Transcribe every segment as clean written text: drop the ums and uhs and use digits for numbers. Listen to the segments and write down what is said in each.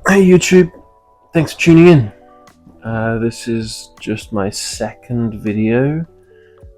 Hey YouTube, thanks for tuning in. This is just my second video,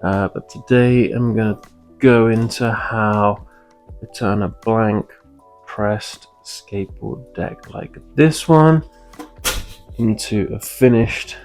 but today I'm going to go into how to turn a blank pressed skateboard deck like this one into a finished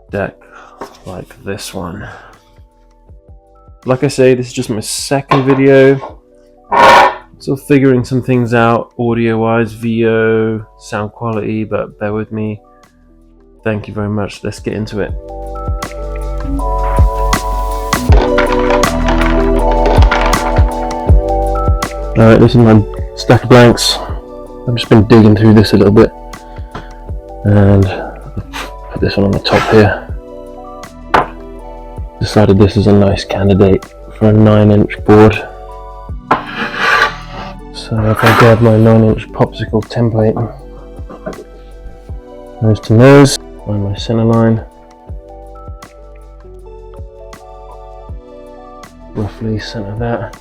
deck like this one. Like I say, this is just my second video. Still figuring some things out audio wise, VO, sound quality, but bear with me. Thank you very much. Let's get into it. Alright, this is my stack of blanks. I've just been digging through this a little bit and put this one on the top here. Decided this is a nice candidate for a 9-inch board. So if I grab my 9-inch popsicle template, nose to nose, find my center line, roughly center that,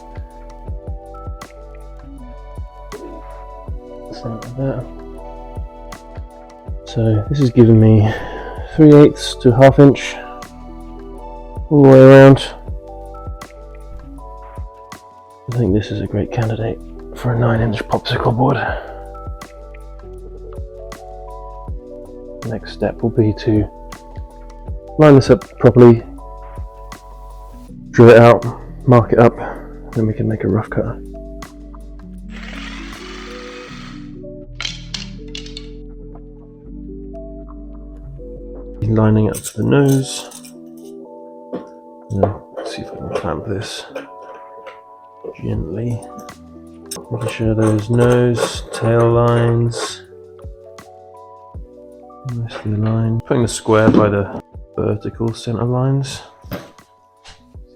center that. So this is giving me 3/8 to 1/2 inch all the way around. I think this is a great candidate for a 9-inch popsicle board. Next step will be to line this up properly, draw it out, mark it up, then we can make a rough cut. Lining up to the nose. Now, let's see if I can clamp this gently. Making sure those nose, tail lines nicely aligned. Putting the square by the vertical center lines.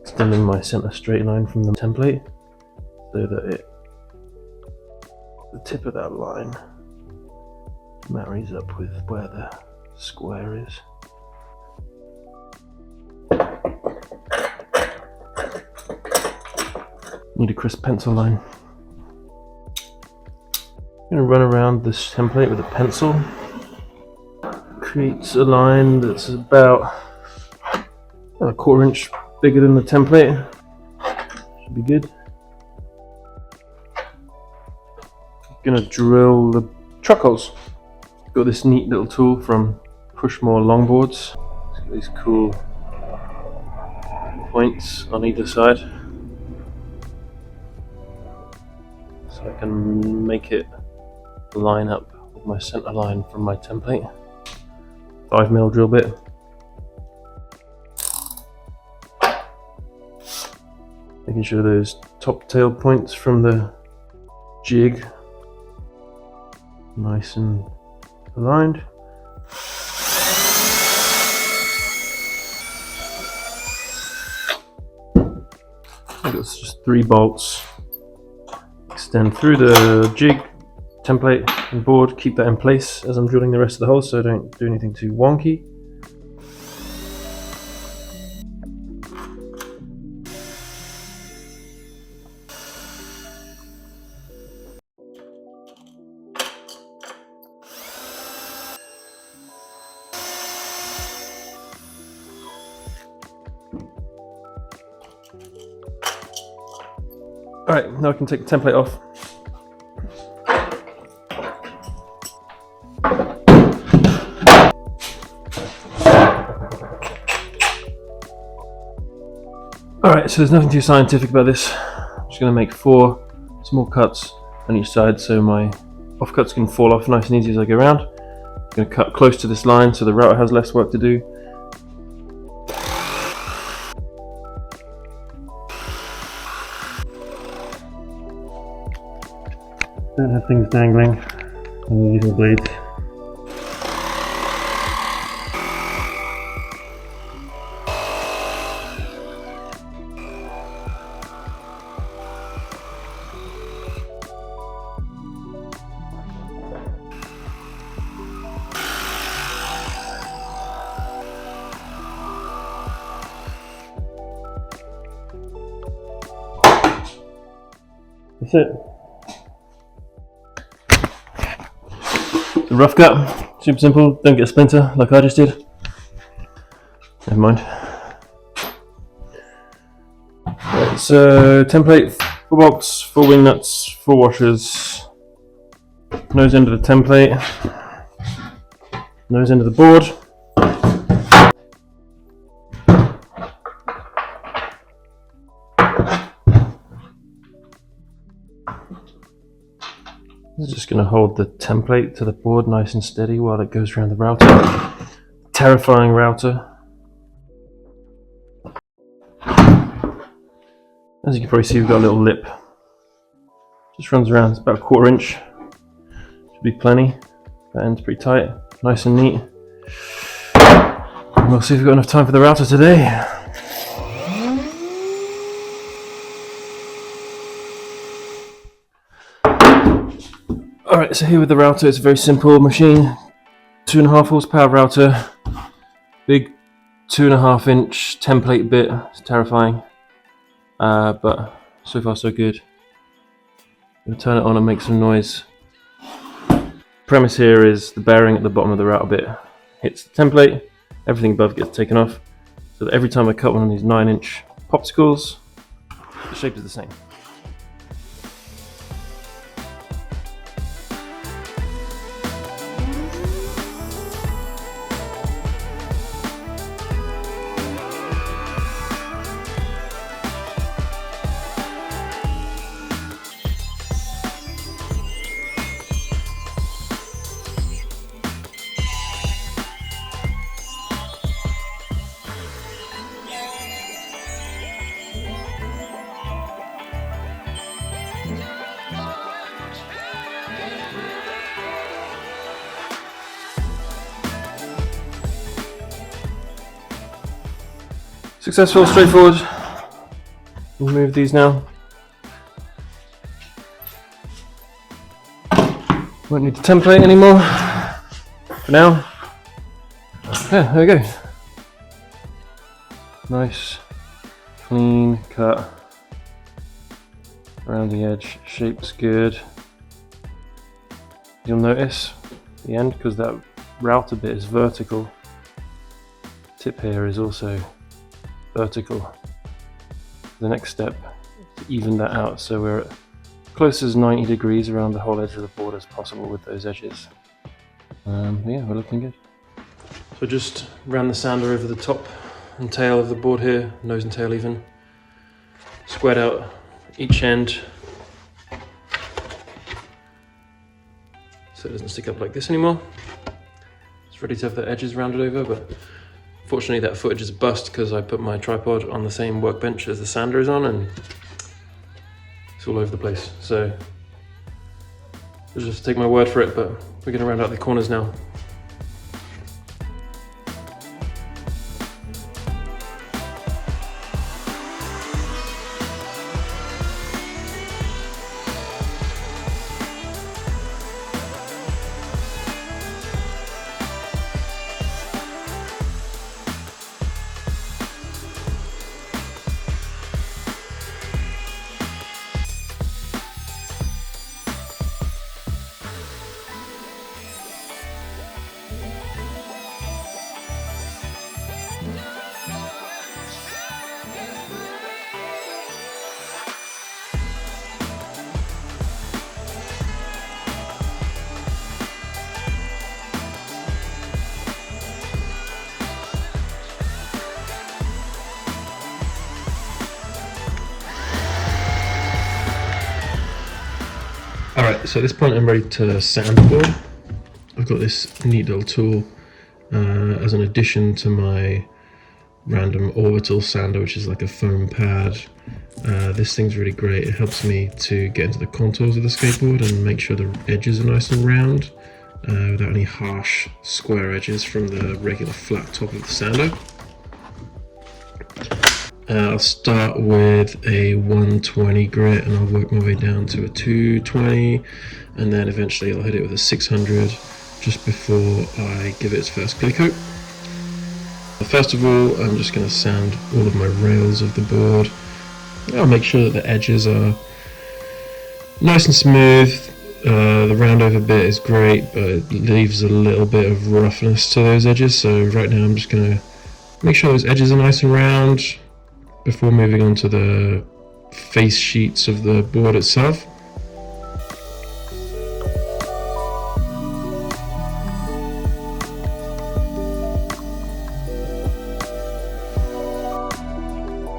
Extending my center straight line from the template so that the tip of that line marries up with where the square is. Need a crisp pencil line. I'm going to run around this template with a pencil. Creates a line that's about a 1/4 inch bigger than the template. Should be good. Going to drill the truck holes. Got this neat little tool from Pushmore Longboards. It's got these cool points on either side, so I can make it line up with my center line from my template. 5mm drill bit. Making sure those top tail points from the jig nice and aligned. I've got just 3 bolts. Extend through the jig, template and board, keep that in place as I'm drilling the rest of the holes so I don't do anything too wonky. Alright, now I can take the template off. Alright, so there's nothing too scientific about this. I'm just going to make 4 small cuts on each side so my offcuts can fall off nice and easy as I go around. I'm going to cut close to this line so the router has less work to do. Don't have things dangling on the little blades. That's it. The rough cut, super simple, don't get a splinter like I just did. Never mind. Right, so template, 4 bolts, 4 wing nuts, 4 washers, nose end of the template, nose end of the board. I'm just going to hold the template to the board nice and steady while it goes around the router. Terrifying router. As you can probably see, we've got a little lip. Just runs around, it's about a 1/4 inch. Should be plenty. That end's pretty tight, nice and neat. And we'll see if we've got enough time for the router today. Alright, so here with the router, it's a very simple machine. 2.5 horsepower router. Big 2.5 inch template bit. It's terrifying. But so far so good. I'm going to turn it on and make some noise. Premise here is the bearing at the bottom of the router bit hits the template, everything above gets taken off, so that every time I cut one of these 9-inch popsicles, the shape is the same. Successful, straightforward. We'll move these now. Won't need the template anymore for now. Yeah, there we go. Nice, clean cut around the edge. Shape's good. You'll notice at the end, because that router bit is vertical, tip here is also vertical. The next step is to even that out so we're at close as 90 degrees around the whole edge of the board as possible with those edges. Yeah, we're looking good. So just ran the sander over the top and tail of the board here, nose and tail even. Squared out each end so it doesn't stick up like this anymore. It's ready to have the edges rounded over, but fortunately that footage is a bust because I put my tripod on the same workbench as the sander is on and it's all over the place. So you'll just take my word for it, but we're going to round out the corners now. Alright, so at this point I'm ready to sand the board. I've got this neat little tool as an addition to my random orbital sander, which is like a foam pad. This thing's really great. It helps me to get into the contours of the skateboard and make sure the edges are nice and round without any harsh square edges from the regular flat top of the sander. I'll start with a 120 grit and I'll work my way down to a 220, and then eventually I'll hit it with a 600 just before I give it its first clear coat. First of all, I'm just going to sand all of my rails of the board. I'll make sure that the edges are nice and smooth, The roundover bit is great, but it leaves a little bit of roughness to those edges, so right now I'm just going to make sure those edges are nice and round before moving on to the face sheets of the board itself.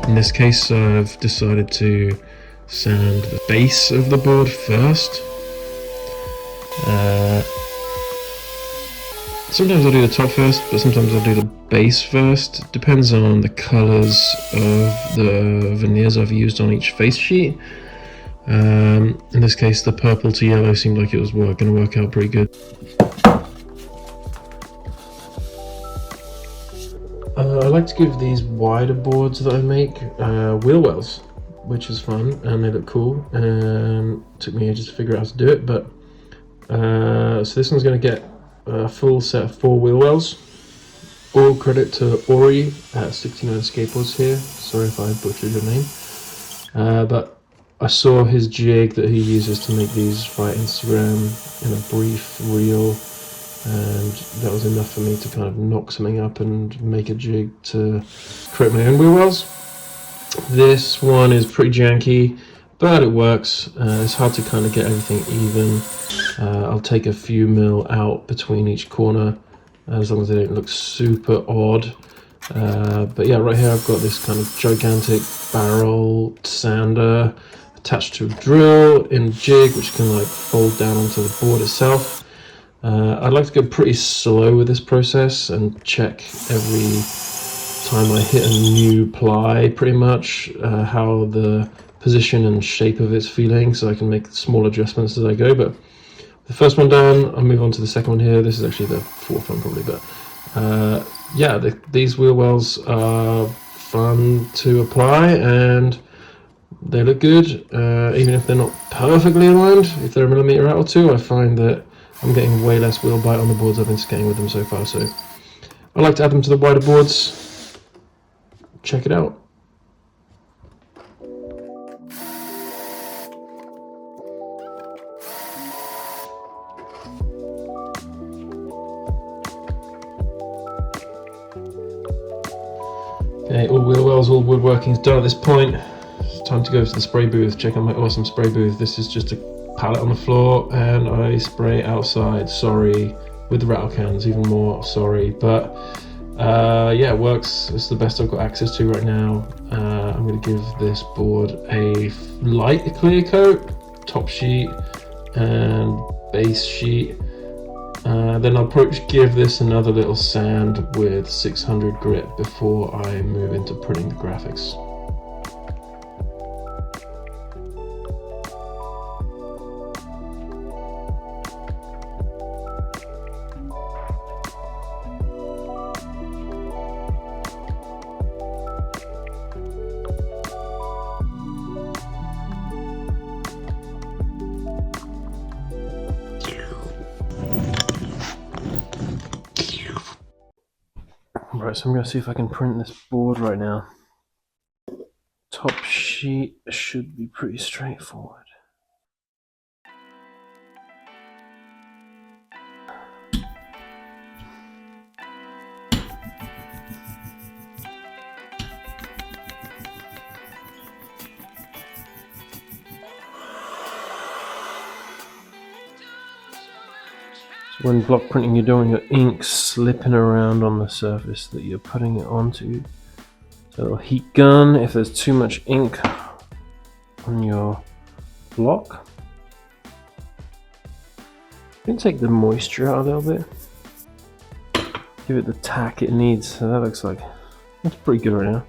In this case, I've decided to sand the base of the board first. Sometimes I'll do the top first, but sometimes I'll do the base first. It depends on the colours of the veneers I've used on each face sheet. In this case, the purple to yellow seemed like it was going to work out pretty good. I like to give these wider boards that I make wheel wells, which is fun and they look cool. Took me ages to figure out how to do it, but so this one's going to get a full set of 4 wheel wells. All credit to Ori at 69 Skateboards here. Sorry if I butchered your name, but I saw his jig that he uses to make these via Instagram in a brief reel, and that was enough for me to kind of knock something up and make a jig to create my own wheel wells. This one is pretty janky, but it works. It's hard to kind of get everything even. I'll take a few mil out between each corner as long as they don't look super odd. But yeah, right here I've got this kind of gigantic barrel sander attached to a drill in a jig, which can like fold down onto the board itself. I'd like to go pretty slow with this process and check every time I hit a new ply pretty much how the position and shape of it's feeling, so I can make small adjustments as I go. But the first one done, I'll move on to the second one here. This is actually the fourth one probably, but yeah, these wheel wells are fun to apply and they look good, even if they're not perfectly aligned. If they're a millimeter out or two, I find that I'm getting way less wheel bite on the boards I've been skating with them so far, so I like to add them to the wider boards. Check it out. Okay, all wheel wells, all woodworking is done at this point. It's time to go to the spray booth, check out my awesome spray booth. This is just a pallet on the floor and I spray outside. Sorry, with the rattle cans, even more sorry, but yeah, it works. It's the best I've got access to right now. I'm going to give this board a light clear coat, top sheet and base sheet. Then I'll probably give this another little sand with 600 grit before I move into printing the graphics. Right, so I'm going to see if I can print this board right now. Top sheet should be pretty straightforward. When block printing, you don't want your ink slipping around on the surface that you're putting it onto. So a heat gun, if there's too much ink on your block, you can take the moisture out a little bit. Give it the tack it needs. So that looks like, that's pretty good right now.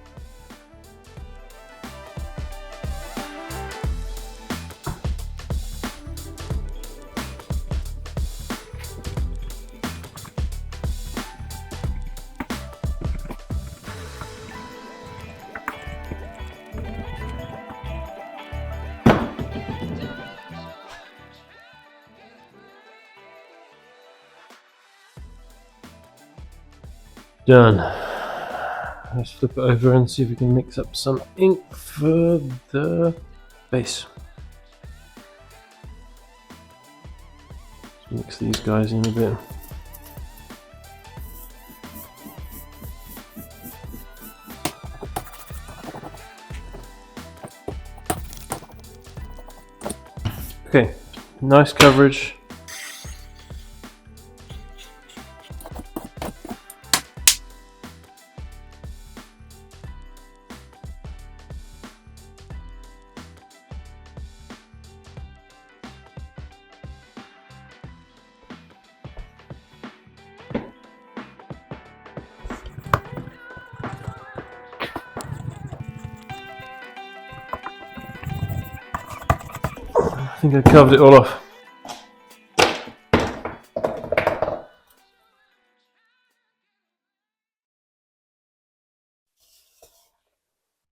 Done. Let's flip it over and see if we can mix up some ink for the base. Mix these guys in a bit. Okay, nice coverage. I think I covered it all off.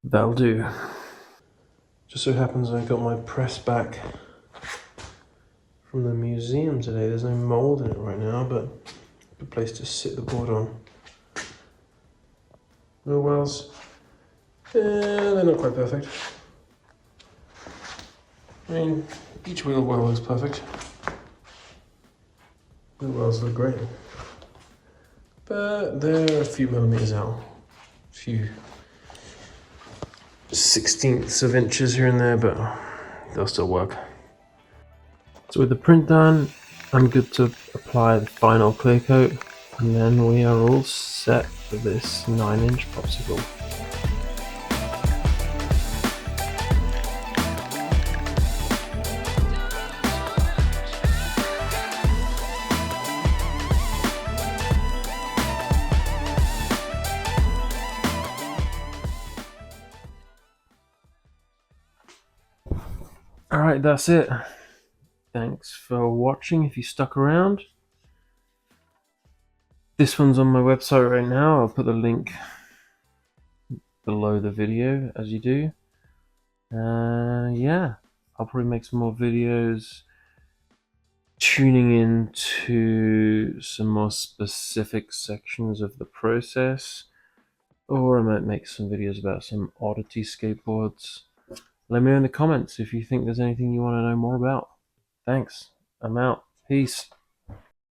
That'll do. Just so happens I got my press back from the museum today. There's no mold in it right now, but a good place to sit the board on. No wells. They're not quite perfect. I mean, each wheel well looks perfect. The wells look great. But they're a few millimeters out. A few 16ths of inches here and there, but they'll still work. So with the print done, I'm good to apply the final clear coat, and then we are all set for this 9-inch popsicle. Alright, that's it. Thanks for watching if you stuck around. This one's on my website right now. I'll put the link below the video as you do. Yeah, I'll probably make some more videos tuning into some more specific sections of the process, or I might make some videos about some oddity skateboards. Let me know in the comments if you think there's anything you want to know more about. Thanks. I'm out. Peace.